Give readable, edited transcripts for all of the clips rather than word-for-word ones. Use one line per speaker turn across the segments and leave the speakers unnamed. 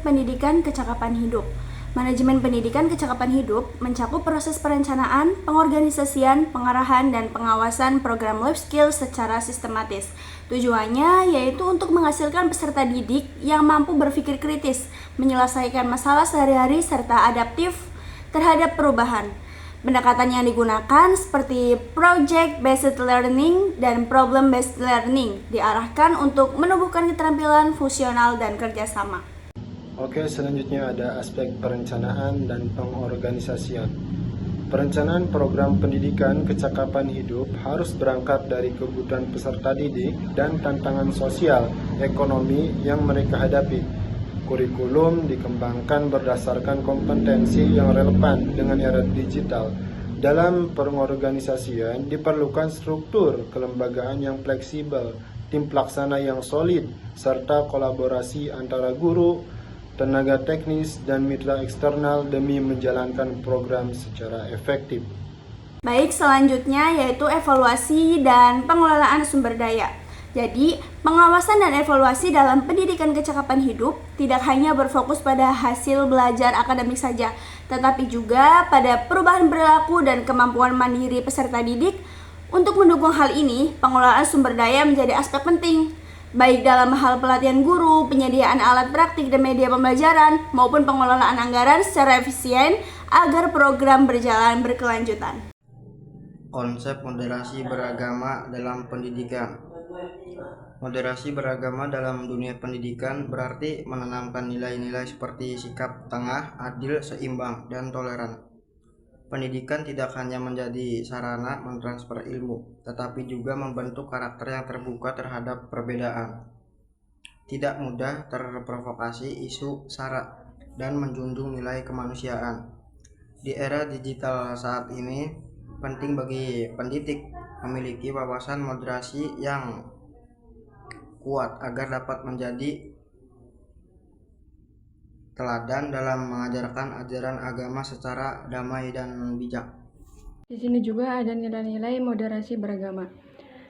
pendidikan kecakapan hidup. Manajemen pendidikan kecakapan hidup mencakup proses perencanaan, pengorganisasian, pengarahan, dan pengawasan program life skill secara sistematis. Tujuannya yaitu untuk menghasilkan peserta didik yang mampu berpikir kritis, menyelesaikan masalah sehari-hari, serta adaptif terhadap perubahan. Pendekatan yang digunakan seperti project-based learning dan problem-based learning diarahkan untuk menumbuhkan keterampilan fungsional dan kerjasama.
Oke, selanjutnya ada aspek perencanaan dan pengorganisasian. Perencanaan program pendidikan kecakapan hidup harus berangkat dari kebutuhan peserta didik dan tantangan sosial, ekonomi yang mereka hadapi. Kurikulum dikembangkan berdasarkan kompetensi yang relevan dengan era digital. Dalam pengorganisasian diperlukan struktur kelembagaan yang fleksibel, tim pelaksana yang solid, serta kolaborasi antara guru, tenaga teknis, dan mitra eksternal demi menjalankan program secara efektif.
Baik, selanjutnya yaitu evaluasi dan pengelolaan sumber daya. Jadi, pengawasan dan evaluasi dalam pendidikan kecakapan hidup tidak hanya berfokus pada hasil belajar akademik saja, tetapi juga pada perubahan perilaku dan kemampuan mandiri peserta didik. Untuk mendukung hal ini, pengelolaan sumber daya menjadi aspek penting, baik dalam hal pelatihan guru, penyediaan alat praktik dan media pembelajaran, maupun pengelolaan anggaran secara efisien agar program berjalan berkelanjutan.
Konsep moderasi beragama dalam pendidikan. Moderasi beragama dalam dunia pendidikan berarti menanamkan nilai-nilai seperti sikap tengah, adil, seimbang, dan toleran. Pendidikan tidak hanya menjadi sarana mentransfer ilmu, tetapi juga membentuk karakter yang terbuka terhadap perbedaan, tidak mudah terprovokasi isu sara, dan menjunjung nilai kemanusiaan. Di era digital saat ini, penting bagi pendidik memiliki wawasan moderasi yang kuat agar dapat menjadi teladan dalam mengajarkan ajaran agama secara damai dan bijak.
Di sini juga ada nilai-nilai moderasi beragama.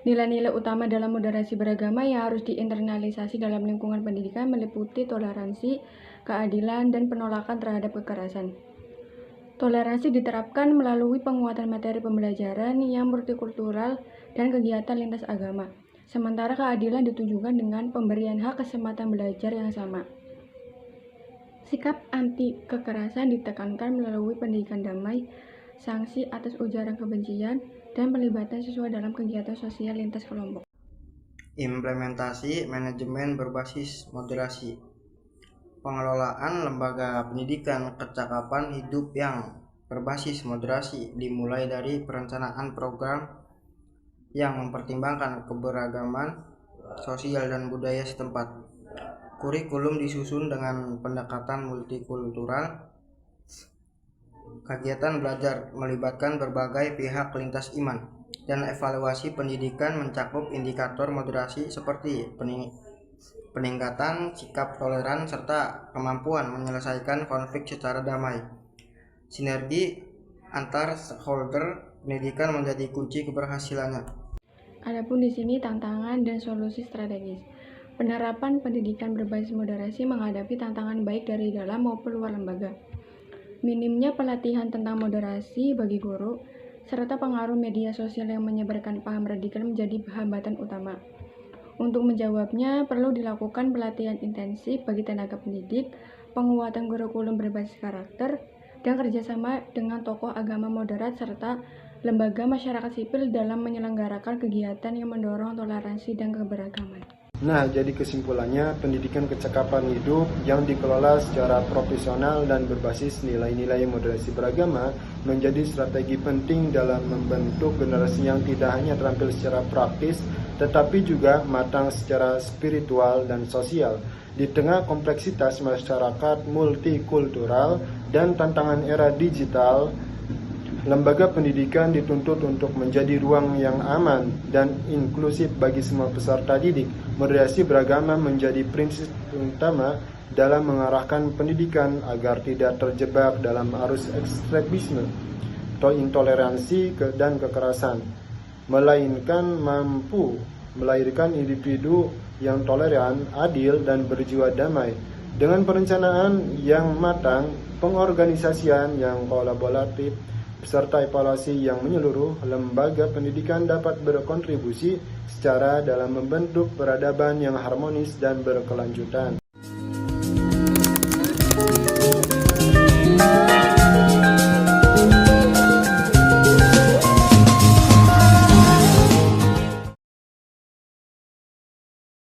Nilai-nilai utama dalam moderasi beragama yang harus diinternalisasi dalam lingkungan pendidikan meliputi toleransi, keadilan, dan penolakan terhadap kekerasan. Toleransi diterapkan melalui penguatan materi pembelajaran yang multikultural dan kegiatan lintas agama. Sementara keadilan ditunjukkan dengan pemberian hak kesempatan belajar yang sama. Sikap anti kekerasan ditekankan melalui pendidikan damai, sanksi atas ujaran kebencian, dan pelibatan siswa dalam kegiatan sosial lintas kelompok.
Implementasi manajemen berbasis moderasi. Pengelolaan lembaga pendidikan kecakapan hidup yang berbasis moderasi dimulai dari perencanaan program yang mempertimbangkan keberagaman sosial dan budaya setempat. Kurikulum disusun dengan pendekatan multikultural. Kegiatan belajar melibatkan berbagai pihak lintas iman, dan evaluasi pendidikan mencakup indikator moderasi seperti peningkatan sikap toleran serta kemampuan menyelesaikan konflik secara damai. Sinergi antar stakeholder pendidikan menjadi kunci keberhasilannya.
Adapun di sini tantangan dan solusi strategis. Penerapan pendidikan berbasis moderasi menghadapi tantangan baik dari dalam maupun luar lembaga. Minimnya pelatihan tentang moderasi bagi guru, serta pengaruh media sosial yang menyebarkan paham radikal menjadi hambatan utama. Untuk menjawabnya, perlu dilakukan pelatihan intensif bagi tenaga pendidik, penguatan kurikulum berbasis karakter, dan kerjasama dengan tokoh agama moderat serta lembaga masyarakat sipil dalam menyelenggarakan kegiatan yang mendorong toleransi dan keberagaman.
Nah, jadi kesimpulannya, pendidikan kecakapan hidup yang dikelola secara profesional dan berbasis nilai-nilai moderasi beragama menjadi strategi penting dalam membentuk generasi yang tidak hanya terampil secara praktis, tetapi juga matang secara spiritual dan sosial. Di tengah kompleksitas masyarakat multikultural dan tantangan era digital, lembaga pendidikan dituntut untuk menjadi ruang yang aman dan inklusif bagi semua peserta didik. Moderasi beragama menjadi prinsip utama dalam mengarahkan pendidikan agar tidak terjebak dalam arus ekstremisme, intoleransi dan kekerasan, melainkan mampu melahirkan individu yang toleran, adil, dan berjiwa damai. Dengan perencanaan yang matang, pengorganisasian yang kolaboratif, serta evaluasi yang menyeluruh, lembaga pendidikan dapat berkontribusi secara dalam membentuk peradaban yang harmonis dan berkelanjutan.